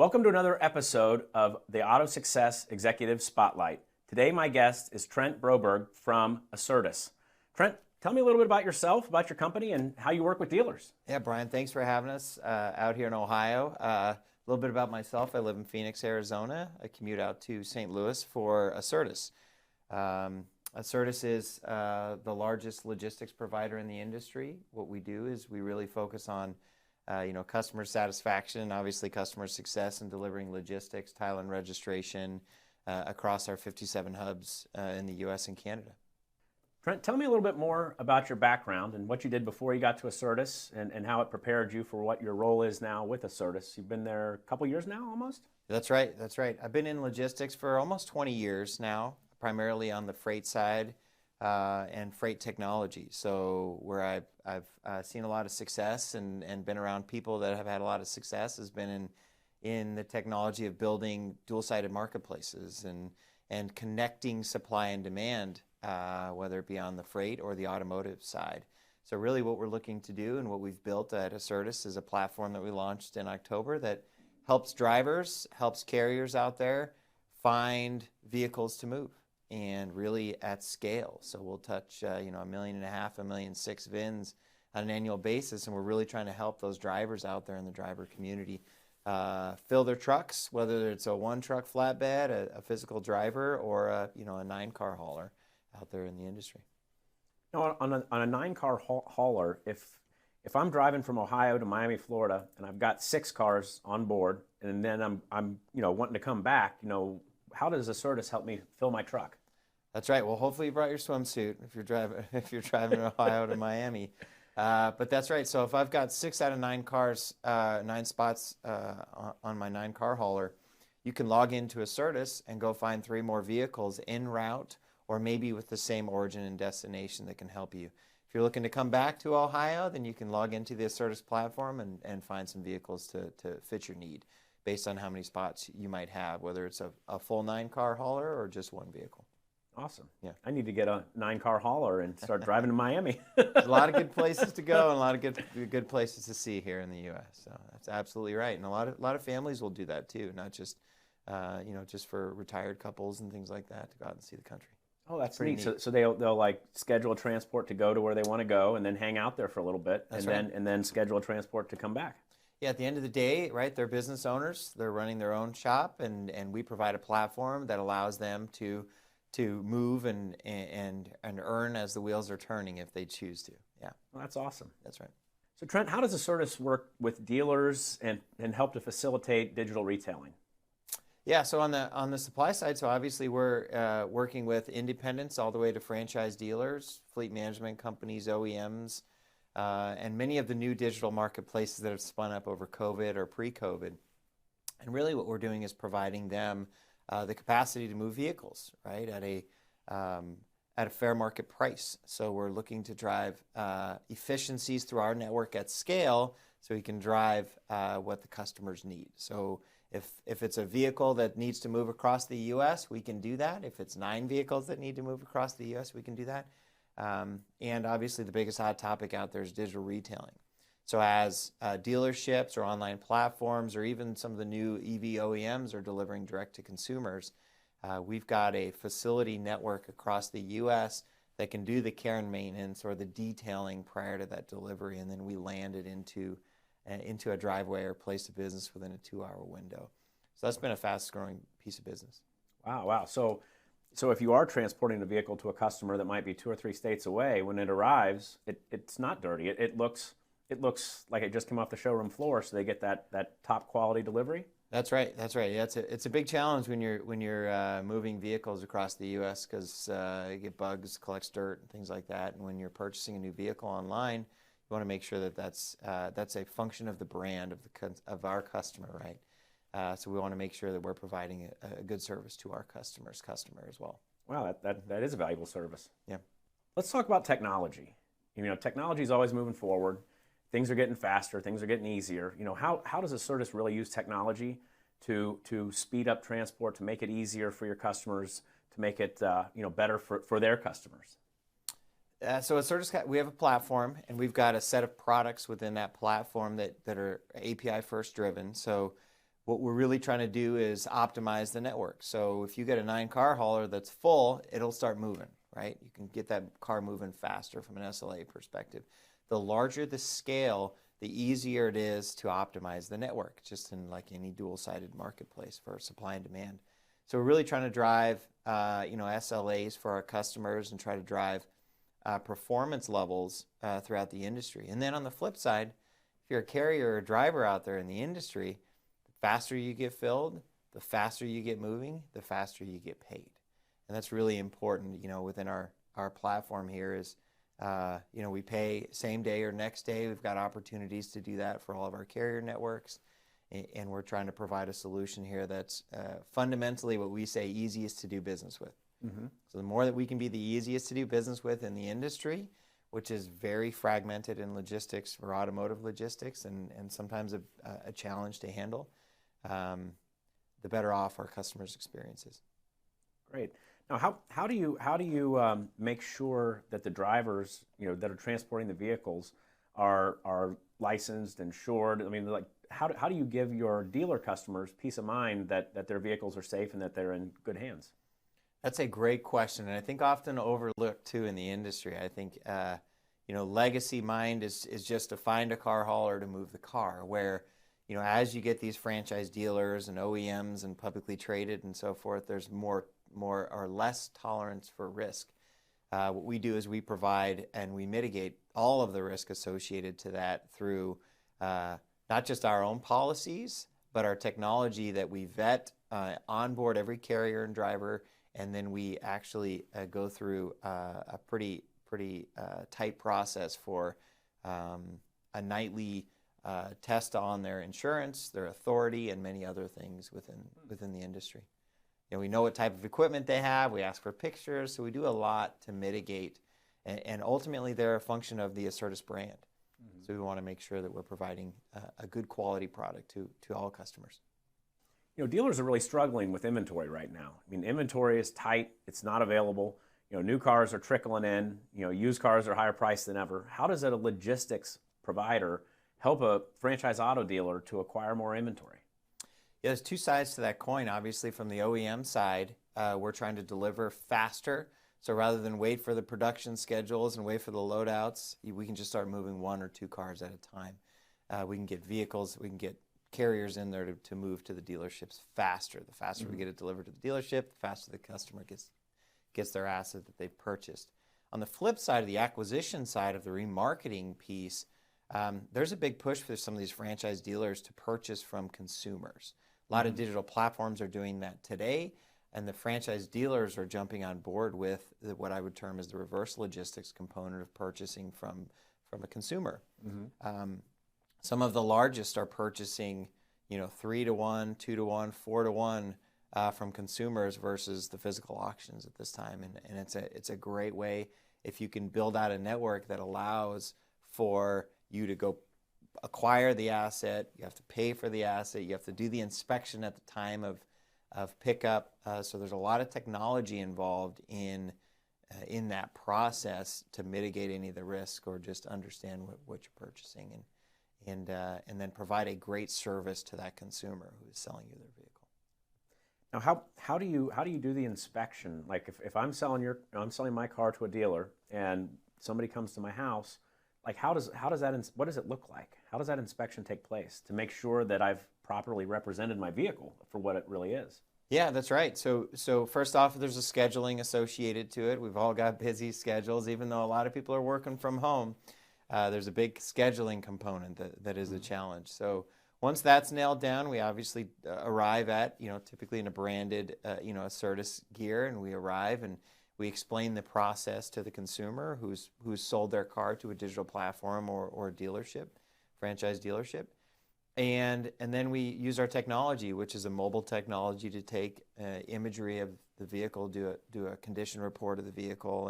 Welcome to another episode of the AutoSuccess Executive Spotlight. Today my guest is Trent Broberg from ACERTUS. Trent, tell me a little bit about yourself, about your company, and how you work with dealers. Yeah, Brian, thanks for having us out here in Ohio. A little bit about myself. I live in Phoenix, Arizona. I commute out to St. Louis for ACERTUS. ACERTUS is the largest logistics provider in the industry. What we do is we really focus on customer satisfaction, obviously customer success, and delivering logistics, title and registration across our 57 hubs in the U.S. and Canada. Trent, tell me a little bit more about your background and what you did before you got to ACERTUS and how it prepared you for what your role is now with ACERTUS. You've been there a couple years now almost? That's right. I've been in logistics for almost 20 years now, primarily on the freight side and freight technology. So where I've seen a lot of success and been around people that have had a lot of success has been in the technology of building dual-sided marketplaces and connecting supply and demand, whether it be on the freight or the automotive side. So really what we're looking to do and what we've built at ACERTUS is a platform that we launched in October that helps drivers, helps carriers out there find vehicles to move, and really at scale. So we'll touch 1.5 million, 1.6 million VINs on an annual basis, and we're really trying to help those drivers out there in the driver community fill their trucks, whether it's a one-truck flatbed, a physical driver, or a 9-car hauler out there in the industry. Now, on a 9-car hauler, if I'm driving from Ohio to Miami, Florida, and I've got 6 cars on board, and then I'm wanting to come back, how does ACERTUS help me fill my truck? That's right. Well, hopefully you brought your swimsuit if you're driving Ohio to Miami. But that's right. So if I've got 6 out of 9 cars, 9 spots on my 9-car hauler, you can log into ACERTUS and go find 3 more vehicles en route or maybe with the same origin and destination that can help you. If you're looking to come back to Ohio, then you can log into the ACERTUS platform and find some vehicles to fit your need based on how many spots you might have, whether it's a full 9-car hauler or just one vehicle. Awesome. Yeah. I need to get a 9-car hauler and start driving to Miami. There's a lot of good places to go and a lot of good places to see here in the U.S. So that's absolutely right. And a lot of families will do that too, not just just for retired couples and things like that to go out and see the country. Oh, that's neat. So they'll like schedule a transport to go to where they want to go and then hang out there for a little bit and then schedule a transport to come back. Yeah, at the end of the day, right, they're business owners. They're running their own shop, and we provide a platform that allows them to move and earn as the wheels are turning if they choose to. Yeah. Well, that's awesome. That's right. So Trent, how does ACERTUS work with dealers and help to facilitate digital retailing? Yeah, so on the supply side, so obviously we're working with independents all the way to franchise dealers, fleet management companies, OEMs, and many of the new digital marketplaces that have spun up over COVID or pre-COVID. And really what we're doing is providing them the capacity to move vehicles, right, at a fair market price. So we're looking to drive efficiencies through our network at scale so we can drive what the customers need. So if it's a vehicle that needs to move across the U.S., we can do that. If it's 9 vehicles that need to move across the U.S., we can do that. And obviously the biggest hot topic out there is digital retailing. So as dealerships or online platforms or even some of the new EV OEMs are delivering direct to consumers, we've got a facility network across the U.S. that can do the care and maintenance or the detailing prior to that delivery, and then we land it into a driveway or place of business within a 2-hour window. So that's been a fast-growing piece of business. Wow. So if you are transporting a vehicle to a customer that might be 2 or 3 states away, when it arrives, it's not dirty. It looks like it just came off the showroom floor, so they get that top quality delivery. That's right. Yeah, it's a big challenge when you're moving vehicles across the U.S. because you get bugs, collects dirt, and things like that. And when you're purchasing a new vehicle online, you want to make sure that that's a function of the brand of our customer, right? So we want to make sure that we're providing a good service to our customer as well. Wow, that is a valuable service. Yeah. Let's talk about technology. Technology is always moving forward. Things are getting faster. Things are getting easier. How does ACERTUS really use technology to speed up transport, to make it easier for your customers, to make it better for their customers? So at ACERTUS, we have a platform, and we've got a set of products within that platform that are API first driven. So what we're really trying to do is optimize the network. So if you get a 9-car hauler that's full, it'll start moving, right? You can get that car moving faster from an SLA perspective. The larger the scale, the easier it is to optimize the network, just in like any dual-sided marketplace for supply and demand. So we're really trying to drive SLAs for our customers and try to drive performance levels throughout the industry. And then on the flip side, if you're a carrier or a driver out there in the industry, the faster you get filled, the faster you get moving, the faster you get paid. And that's really important, within our platform here is, we pay same day or next day. We've got opportunities to do that for all of our carrier networks. And we're trying to provide a solution here that's fundamentally what we say easiest to do business with. Mm-hmm. So the more that we can be the easiest to do business with in the industry, which is very fragmented in logistics or automotive logistics and sometimes a challenge to handle, the better off our customers' experiences. Great. Now, how do you make sure that the drivers that are transporting the vehicles are licensed, insured? I mean, like how do you give your dealer customers peace of mind that their vehicles are safe and that they're in good hands? That's a great question, and I think often overlooked too in the industry. I think legacy mind is just to find a car hauler to move the car, where as you get these franchise dealers and OEMs and publicly traded and so forth, there's more or less tolerance for risk. What we do is we provide and we mitigate all of the risk associated to that through not just our own policies, but our technology that we vet, onboard every carrier and driver, and then we actually go through a pretty tight process for a nightly test on their insurance, their authority, and many other things within the industry. We know what type of equipment they have. We ask for pictures, so we do a lot to mitigate, and ultimately they're a function of the ACERTUS brand. Mm-hmm. So we want to make sure that we're providing a good quality product to all customers. Dealers are really struggling with inventory right now. I mean, inventory is tight. It's not available. New cars are trickling in. Used cars are higher priced than ever. How does a logistics provider help a franchise auto dealer to acquire more inventory? Yeah, there's two sides to that coin. Obviously, from the OEM side, we're trying to deliver faster. So rather than wait for the production schedules and wait for the loadouts, we can just start moving 1 or 2 cars at a time. We can get vehicles, we can get carriers in there to move to the dealerships faster. The faster we get it delivered to the dealership, the faster the customer gets their asset that they've purchased. On the flip side of the acquisition side of the remarketing piece, there's a big push for some of these franchise dealers to purchase from consumers. A lot of digital platforms are doing that today, and the franchise dealers are jumping on board with what I would term as the reverse logistics component of purchasing from a consumer. Mm-hmm. Some of the largest are purchasing 3-to-1, 2-to-1, 4-to-1 from consumers versus the physical auctions at this time, and it's a great way if you can build out a network that allows for you to go acquire the asset. You have to pay for the asset. You have to do the inspection at the time of pickup. So there's a lot of technology involved in that process to mitigate any of the risk or just understand what you're purchasing and then provide a great service to that consumer who is selling you their vehicle. Now, how do you do the inspection? Like if I'm selling my car to a dealer and somebody comes to my house, like what does it look like? How does that inspection take place to make sure that I've properly represented my vehicle for what it really is? Yeah, that's right. So first off, there's a scheduling associated to it. We've all got busy schedules, even though a lot of people are working from home. There's a big scheduling component that is a challenge. So once that's nailed down, we obviously arrive at, typically in a branded, ACERTUS gear, and we arrive and we explain the process to the consumer who's sold their car to a digital platform or a dealership, franchise dealership. And then we use our technology, which is a mobile technology, to take imagery of the vehicle, do a condition report of the vehicle,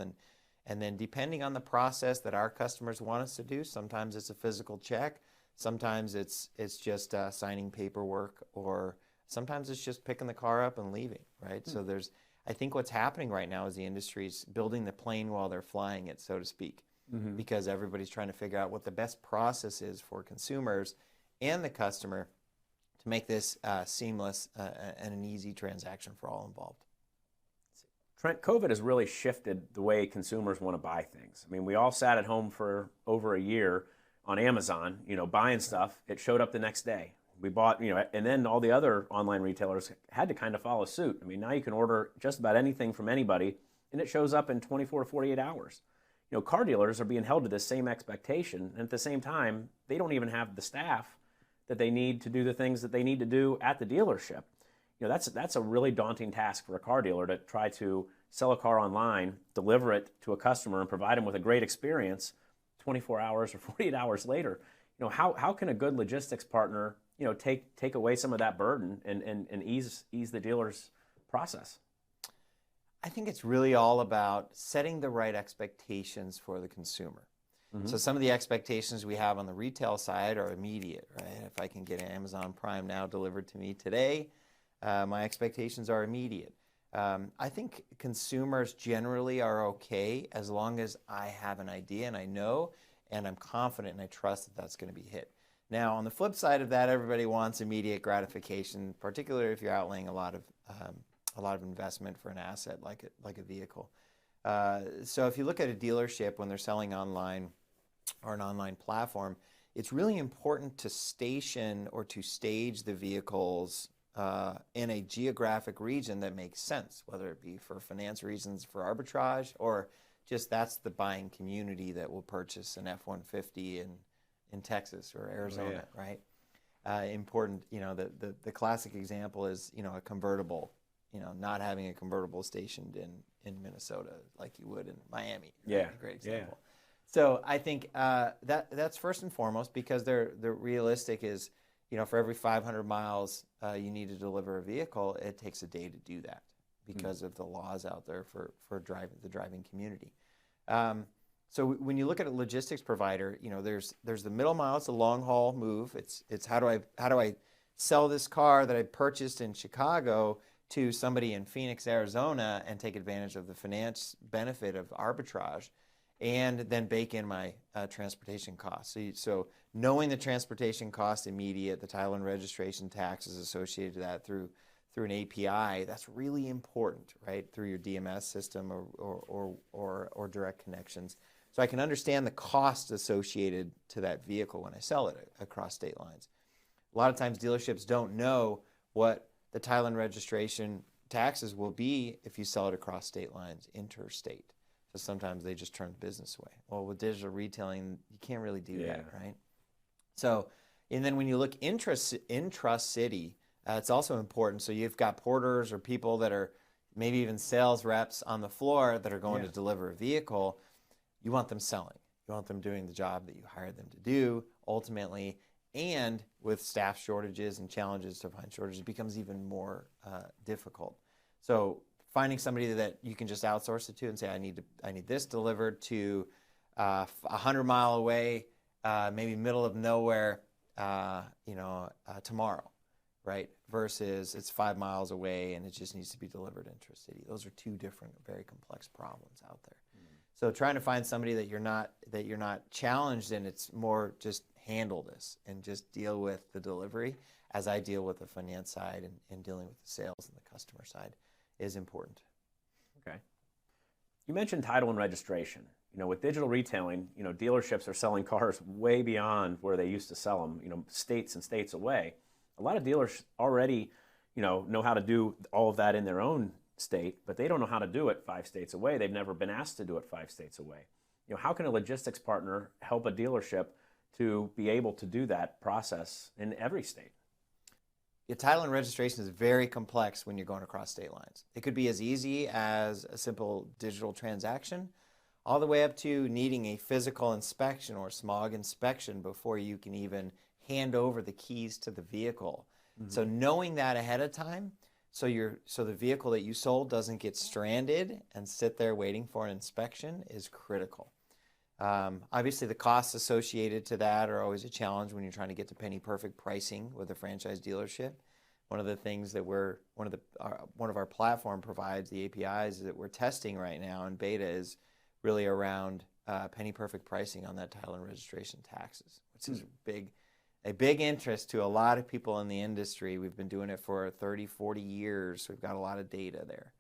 and then depending on the process that our customers want us to do, sometimes it's a physical check, sometimes it's just signing paperwork, or sometimes it's just picking the car up and leaving, right? So I think what's happening right now is the industry's building the plane while they're flying it, so to speak, because everybody's trying to figure out what the best process is for consumers and the customer to make this seamless and an easy transaction for all involved. Trent, COVID has really shifted the way consumers want to buy things. I mean, we all sat at home for over a year on Amazon, buying stuff. It showed up the next day. We bought, and then all the other online retailers had to kind of follow suit. I mean, now you can order just about anything from anybody, and it shows up in 24 to 48 hours. Car dealers are being held to this same expectation, and at the same time, they don't even have the staff that they need to do the things that they need to do at the dealership. That's a really daunting task for a car dealer to try to sell a car online, deliver it to a customer, and provide them with a great experience 24 hours or 48 hours later. How can a good logistics partner, take away some of that burden and ease the dealer's process? I think it's really all about setting the right expectations for the consumer. Mm-hmm. So some of the expectations we have on the retail side are immediate, right? If I can get Amazon Prime now delivered to me today, my expectations are immediate. I think consumers generally are okay as long as I have an idea and I know and I'm confident and I trust that that's going to be hit. Now, on the flip side of that, everybody wants immediate gratification, particularly if you're outlaying a lot of investment for an asset like a vehicle. So if you look at a dealership when they're selling online or an online platform, it's really important to station or to stage the vehicles in a geographic region that makes sense, whether it be for finance reasons, for arbitrage, or just that's the buying community that will purchase an F-150 in Texas or Arizona, right? Important, the classic example is, a convertible, not having a convertible stationed in Minnesota like you would in Miami. Right? Yeah. A great example. Yeah. So I think that's first and foremost because they're realistic is, for every 500 miles you need to deliver a vehicle, it takes a day to do that because of the laws out there for the driving community. So when you look at a logistics provider, there's the middle mile, it's a long haul move. It's how do I sell this car that I purchased in Chicago to somebody in Phoenix, Arizona, and take advantage of the finance benefit of arbitrage, and then bake in my transportation costs. So knowing the transportation cost immediate, the title and registration taxes associated to that through an API, that's really important, right? Through your DMS system or direct connections. So I can understand the cost associated to that vehicle when I sell it across state lines. A lot of times dealerships don't know what the title and registration taxes will be if you sell it across state lines, interstate. So sometimes they just turn the business away. Well, with digital retailing, you can't really do that, right? So, and then when you look intra-city, it's also important. So you've got porters or people that are maybe even sales reps on the floor that are going to deliver a vehicle. You want them selling. You want them doing the job that you hired them to do ultimately. And with staff shortages and challenges to find shortages, it becomes even more difficult. So finding somebody that you can just outsource it to and say, I need this delivered to 100 mile away, maybe middle of nowhere, tomorrow, right? Versus it's 5 miles away and it just needs to be delivered intra-city. Those are two different, very complex problems out there. So trying to find somebody that you're not challenged in, it's more just handle this and just deal with the delivery as I deal with the finance side and dealing with the sales and the customer side is important. Okay. You mentioned title and registration. With digital retailing, dealerships are selling cars way beyond where they used to sell them, states and states away. A lot of dealers already, know how to do all of that in their own state, but they don't know how to do it 5 states away. They've never been asked to do it 5 states away. How can a logistics partner help a dealership to be able to do that process in every state? Your title and registration is very complex when you're going across state lines. It could be as easy as a simple digital transaction, all the way up to needing a physical inspection or smog inspection before you can even hand over the keys to the vehicle. Mm-hmm. So knowing that ahead of time, so the vehicle that you sold doesn't get stranded and sit there waiting for an inspection is critical. Obviously, the costs associated to that are always a challenge when you're trying to get to penny perfect pricing with a franchise dealership. One of the things that one of our platform provides, the APIs that we're testing right now in beta, is really around penny perfect pricing on that title and registration taxes, which is a a big interest to a lot of people in the industry. We've been doing it for 30, 40 years. We've got a lot of data there.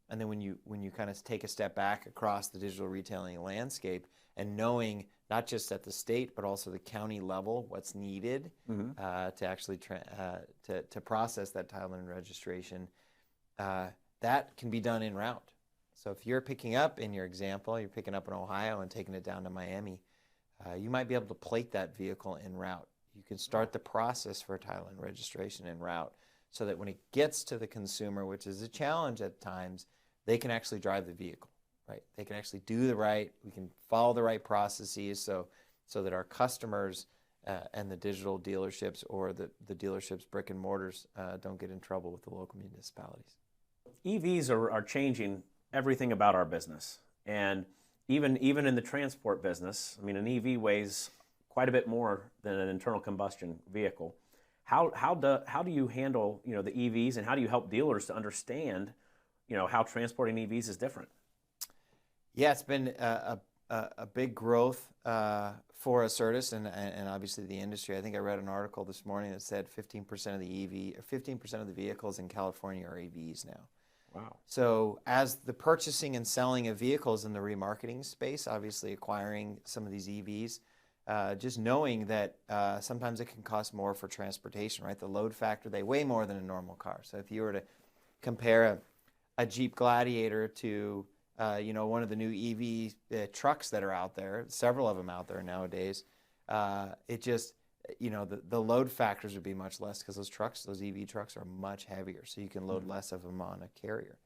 And then when you kind of take a step back across the digital retailing landscape and knowing not just at the state but also the county level what's needed to actually to process that title and registration, that can be done en route. So if you're picking up, in your example, you're picking up in Ohio and taking it down to Miami, you might be able to plate that vehicle en route. You can start the process for title and registration en route so that when it gets to the consumer, which is a challenge at times, they can actually drive the vehicle, right? They can actually do we can follow the right processes so that our customers and the digital dealerships or the dealerships brick and mortars don't get in trouble with the local municipalities. EVs are changing everything about our business. And even in the transport business, I mean, an EV weighs quite a bit more than an internal combustion vehicle. How do you handle, the EVs, and how do you help dealers to understand, how transporting EVs is different? Yeah, it's been a big growth for ACERTUS and obviously the industry. I think I read an article this morning that said 15% of the 15% of the vehicles in California are EVs now. Wow. So as the purchasing and selling of vehicles in the remarketing space, obviously acquiring some of these EVs, just knowing that sometimes it can cost more for transportation, right? The load factor, they weigh more than a normal car. So if you were to compare a Jeep Gladiator to one of the new EV trucks that are out there, several of them out there nowadays, it just, the load factors would be much less because those EV trucks are much heavier, so you can load less of them on a carrier.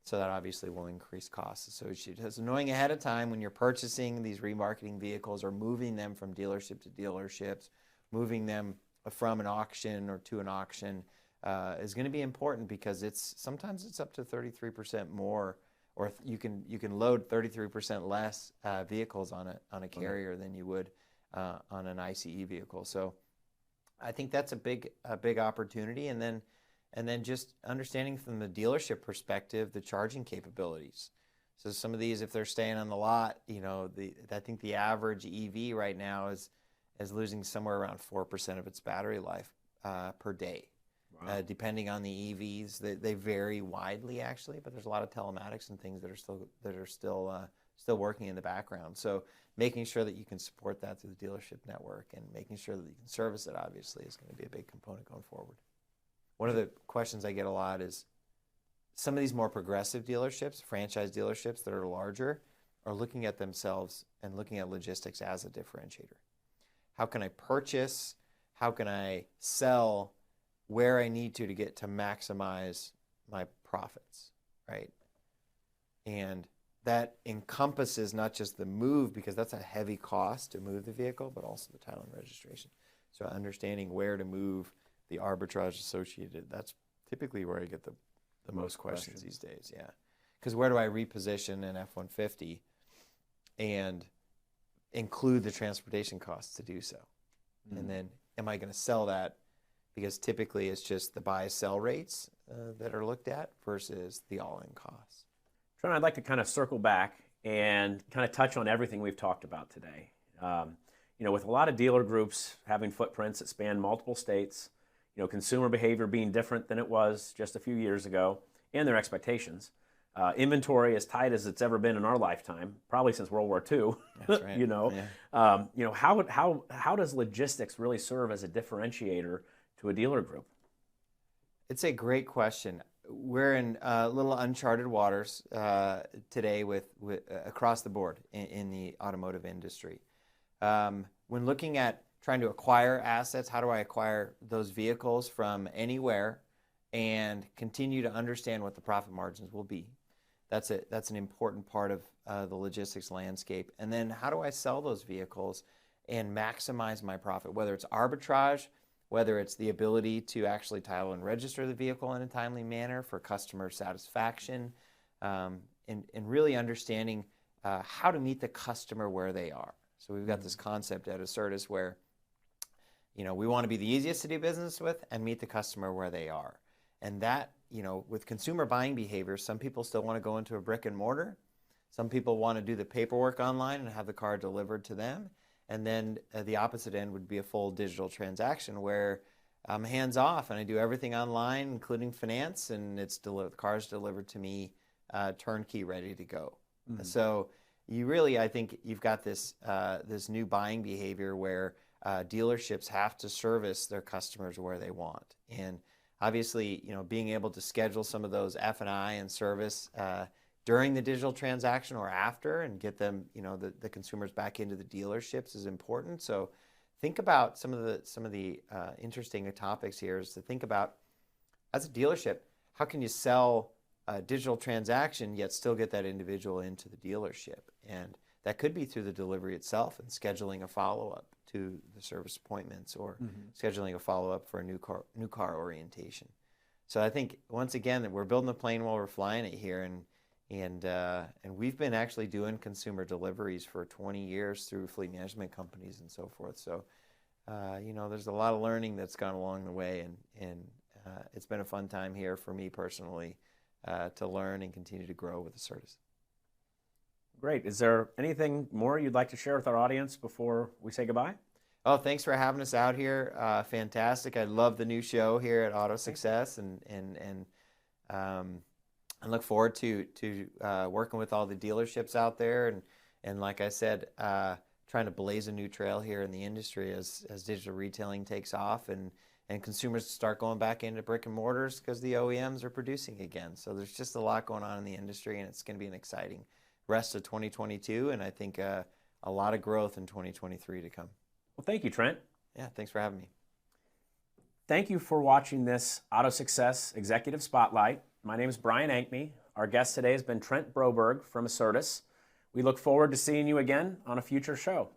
So that obviously will increase costs associated. So knowing ahead of time when you're purchasing these remarketing vehicles or moving them from dealership to dealerships, moving them from an auction or to an auction is going to be important because sometimes it's up to 33% more, or you can load 33% less vehicles on a carrier than you would on an ICE vehicle. So I think that's a big opportunity, and then just understanding from the dealership perspective the charging capabilities. So some of these, if they're staying on the lot, I think the average EV right now is losing somewhere around 4% of its battery life per day. Wow. Depending on the EVs, they vary widely actually, but there's a lot of telematics and things that are still working in the background. So making sure that you can support that through the dealership network and making sure that you can service it obviously is going to be a big component going forward. One of the questions I get a lot is some of these more progressive dealerships, franchise dealerships that are larger, are looking at themselves and looking at logistics as a differentiator. How can I purchase? How can I sell where I need to get to maximize my profits, right? And that encompasses not just the move, because that's a heavy cost to move the vehicle, but also the title and registration. So understanding where to move, the arbitrage associated, that's typically where I get the most questions these days, yeah. Because where do I reposition an F-150 and include the transportation costs to do so? And then am I going to sell that? Because typically it's just the buy-sell rates that are looked at versus the all-in costs. Trent, I'd like to kind of circle back and kind of touch on everything we've talked about today. With a lot of dealer groups having footprints that span multiple states, consumer behavior being different than it was just a few years ago, and their expectations. Inventory as tight as it's ever been in our lifetime, probably since World War II. That's right. Yeah. How does logistics really serve as a differentiator to a dealer group? It's a great question. We're in little uncharted waters today with across the board in the automotive industry. When looking at trying to acquire assets, how do I acquire those vehicles from anywhere and continue to understand what the profit margins will be? That's an important part of the logistics landscape. And then how do I sell those vehicles and maximize my profit, whether it's arbitrage, whether it's the ability to actually title and register the vehicle in a timely manner for customer satisfaction, and really understanding how to meet the customer where they are. So we've got this concept at ACERTUS where, we want to be the easiest to do business with and meet the customer where they are. And that, with consumer buying behavior, some people still want to go into a brick and mortar. Some people want to do the paperwork online and have the car delivered to them. And then the opposite end would be a full digital transaction where I'm hands off and I do everything online, including finance, and the car's delivered to me turnkey, ready to go. So you really, I think you've got this this new buying behavior where dealerships have to service their customers where they want. And obviously, being able to schedule some of those F&I and service during the digital transaction or after, and get them, the consumers back into the dealerships is important. So think about some of the interesting topics here is to think about, as a dealership, how can you sell a digital transaction yet still get that individual into the dealership? And that could be through the delivery itself and scheduling a follow-up to the service appointments, or scheduling a follow-up for a new car orientation. So I think, once again, that we're building the plane while we're flying it here, and we've been actually doing consumer deliveries for 20 years through fleet management companies and so forth. So there's a lot of learning that's gone along the way, and it's been a fun time here for me personally to learn and continue to grow with ACERTUS. Great. Is there anything more you'd like to share with our audience before we say goodbye? Oh, thanks for having us out here. Fantastic. I love the new show here at AutoSuccess, and I look forward to working with all the dealerships out there, and like I said, trying to blaze a new trail here in the industry as digital retailing takes off, and consumers start going back into brick and mortars because the OEMs are producing again. So there's just a lot going on in the industry, and it's going to be an exciting rest of 2022, and I think a lot of growth in 2023 to come. Well, thank you, Trent. Yeah, thanks for having me. Thank you for watching this AutoSuccess Executive Spotlight. My name is Brian Ankney. Our guest today has been Trent Broberg from ACERTUS. We look forward to seeing you again on a future show.